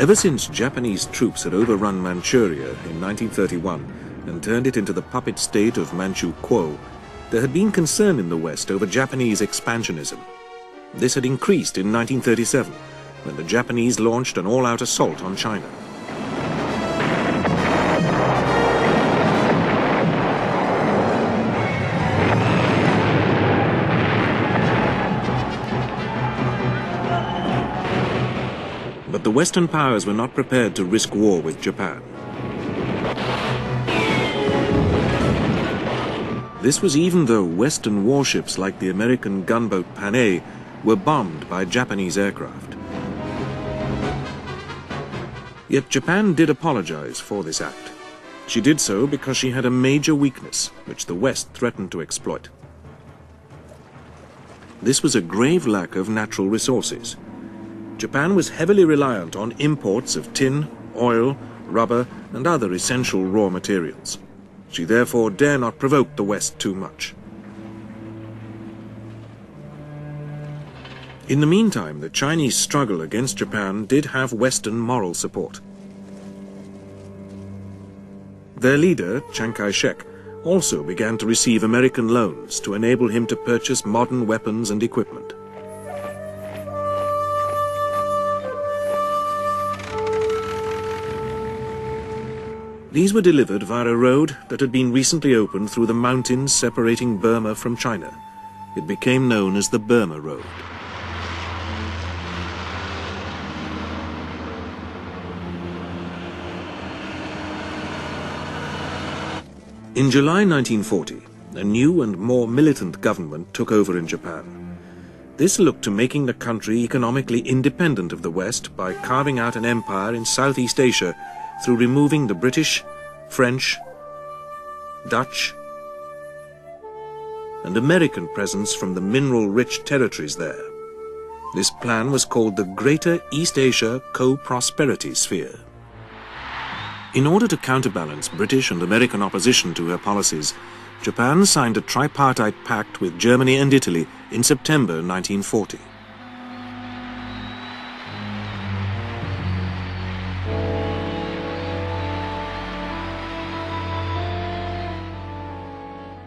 Ever since Japanese troops had overrun Manchuria in 1931 and turned it into the puppet state of Manchu Kuo, there had been concern in the West over Japanese expansionism. This had increased in 1937, when the Japanese launched an all-out assault on China. But the Western powers were not prepared to risk war with Japan. This was even though Western warships like the American gunboat Panay were bombed by Japanese aircraft. Yet Japan did apologize for this act. She did so because she had a major weakness, which the West threatened to exploit. This was a grave lack of natural resources. Japan was heavily reliant on imports of tin, oil, rubber, and other essential raw materials. She therefore dare not provoke the West too much. In the meantime, the Chinese struggle against Japan did have Western moral support. Their leader, Chiang Kai-shek, also began to receive American loans to enable him to purchase modern weapons and equipment. These were delivered via a road that had been recently opened through the mountains separating Burma from China. It became known as the Burma Road. In July 1940, a new and more militant government took over in Japan. This looked to making the country economically independent of the West by carving out an empire in Southeast Asia through removing the British, French, Dutch, and American presence from the mineral-rich territories there. This plan was called the Greater East Asia Co-Prosperity Sphere. In order to counterbalance British and American opposition to her policies, Japan signed a tripartite pact with Germany and Italy in September 1940.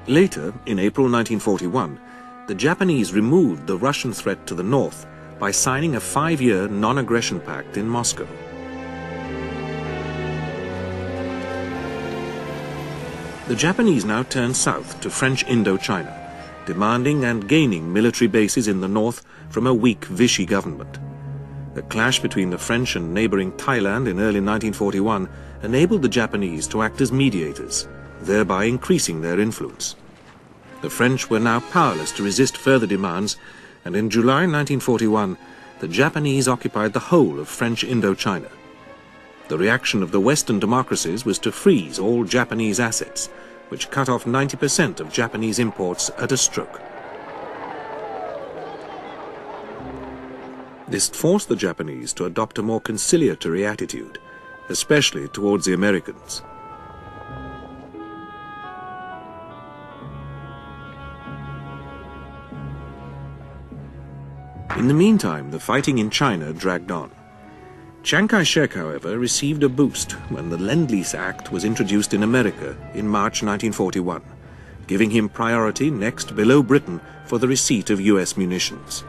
Later, in April 1941, the Japanese removed the Russian threat to the north by signing a 5-year non-aggression pact in Moscow. The Japanese now turned south to French Indochina, demanding and gaining military bases in the north from a weak Vichy government. A clash between the French and neighboring Thailand in early 1941 enabled the Japanese to act as mediators, thereby increasing their influence. The French were now powerless to resist further demands, and in July 1941, the Japanese occupied the whole of French Indochina. The reaction of the Western democracies was to freeze all Japanese assets, which cut off 90% of Japanese imports at a stroke. This forced the Japanese to adopt a more conciliatory attitude, especially towards the Americans. In the meantime, the fighting in China dragged on. Chiang Kai-shek, however, received a boost when the Lend-Lease Act was introduced in America in March 1941, giving him priority next below Britain for the receipt of US munitions.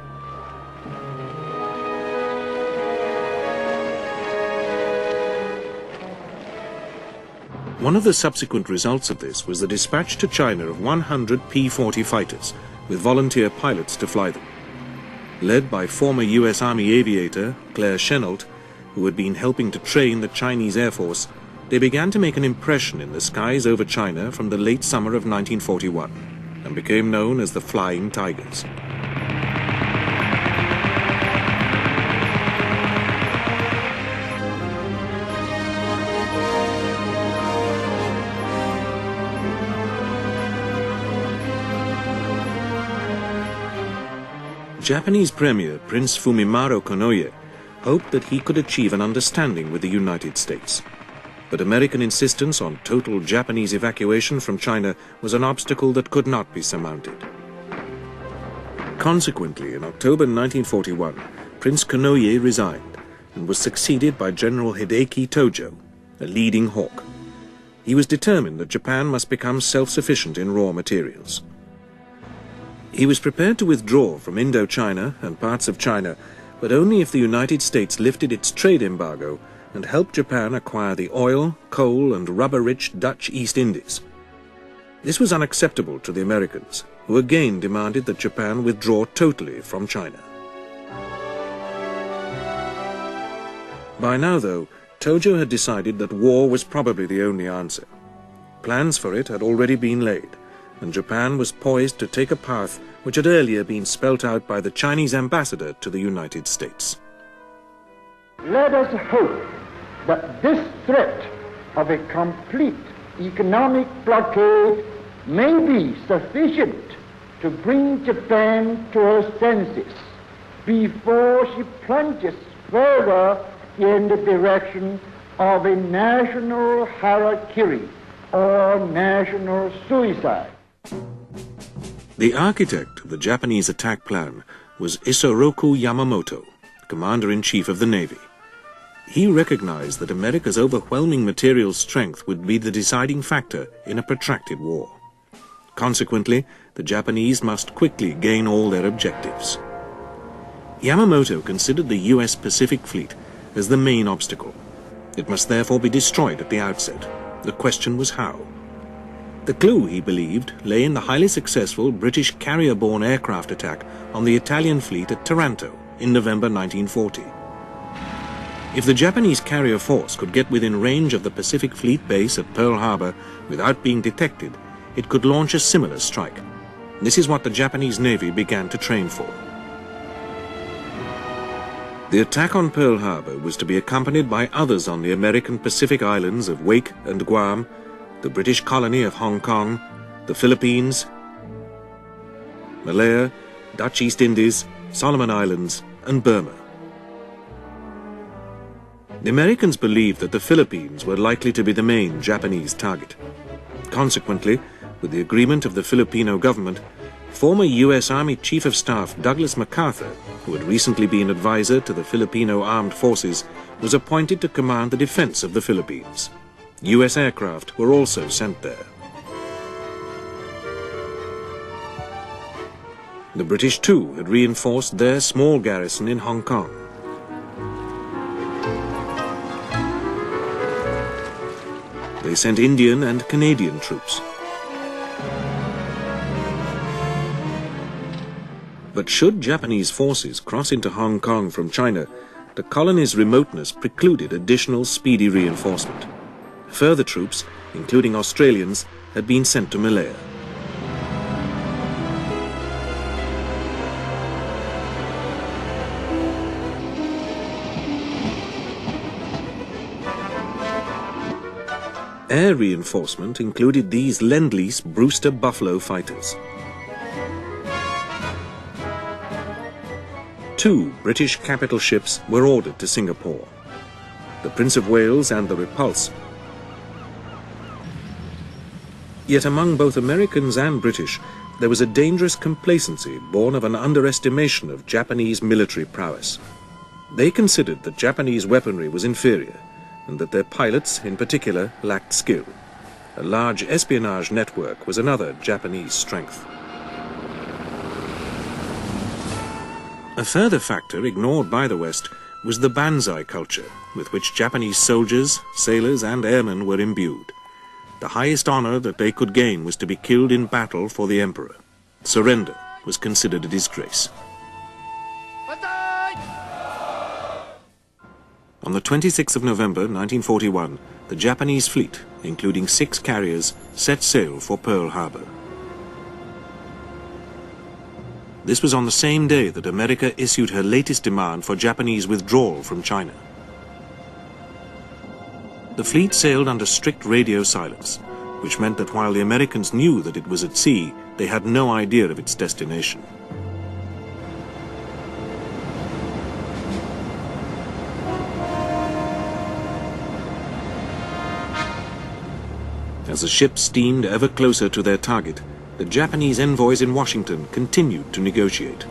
One of the subsequent results of this was the dispatch to China of 100 P-40 fighters, with volunteer pilots to fly them. Led by former US Army aviator Claire Chennault, who had been helping to train the Chinese Air Force, they began to make an impression in the skies over China from the late summer of 1941, and became known as the Flying Tigers. Japanese Premier Prince Fumimaro Konoye hoped that he could achieve an understanding with the United States. But American insistence on total Japanese evacuation from China was an obstacle that could not be surmounted. Consequently, in October 1941, Prince Konoye resigned, and was succeeded by General Hideki Tojo, a leading hawk. He was determined that Japan must become self-sufficient in raw materials. He was prepared to withdraw from Indochina and parts of China, but only if the United States lifted its trade embargo and helped Japan acquire the oil, coal and rubber-rich Dutch East Indies. This was unacceptable to the Americans, who again demanded that Japan withdraw totally from China. By now, though, Tojo had decided that war was probably the only answer. Plans for it had already been laid, and Japan was poised to take a path which had earlier been spelt out by the Chinese ambassador to the United States. Let us hope that this threat of a complete economic blockade may be sufficient to bring Japan to her senses before she plunges further in the direction of a national harakiri or national suicide. The architect of the Japanese attack plan was Isoroku Yamamoto, Commander-in-Chief of the Navy. He recognized that America's overwhelming material strength would be the deciding factor in a protracted war. Consequently, the Japanese must quickly gain all their objectives. Yamamoto considered the U.S. Pacific Fleet as the main obstacle. It must therefore be destroyed at the outset. The question was how. The clue, he believed, lay in the highly successful British carrier-borne aircraft attack on the Italian fleet at Taranto in November 1940. If the Japanese carrier force could get within range of the Pacific Fleet base at Pearl Harbor without being detected, it could launch a similar strike. This is what the Japanese Navy began to train for. The attack on Pearl Harbor was to be accompanied by others on the American Pacific islands of Wake and Guam, the British colony of Hong Kong, the Philippines, Malaya, Dutch East Indies, Solomon Islands, and Burma. The Americans believed that the Philippines were likely to be the main Japanese target. Consequently, with the agreement of the Filipino government, former U.S. Army Chief of Staff Douglas MacArthur, who had recently been advisor to the Filipino Armed Forces, was appointed to command the defense of the Philippines. U.S. aircraft were also sent there. The British, too, had reinforced their small garrison in Hong Kong. They sent Indian and Canadian troops. But should Japanese forces cross into Hong Kong from China, the colony's remoteness precluded additional speedy reinforcement. Further troops, including Australians, had been sent to Malaya. Air reinforcement included these Lend-Lease Brewster Buffalo fighters. 2 British capital ships were ordered to Singapore, the Prince of Wales and the Repulse. Yet among both Americans and British, there was a dangerous complacency born of an underestimation of Japanese military prowess. They considered that Japanese weaponry was inferior, and that their pilots, in particular, lacked skill. A large espionage network was another Japanese strength. A further factor ignored by the West was the banzai culture with which Japanese soldiers, sailors and airmen were imbued. The highest honor that they could gain was to be killed in battle for the emperor. Surrender was considered a disgrace. On the 26th of November 1941, the Japanese fleet, including 6 carriers, set sail for Pearl Harbor. This was on the same day that America issued her latest demand for Japanese withdrawal from China. The fleet sailed under strict radio silence, which meant that while the Americans knew that it was at sea, they had no idea of its destination. As the ships steamed ever closer to their target, the Japanese envoys in Washington continued to negotiate.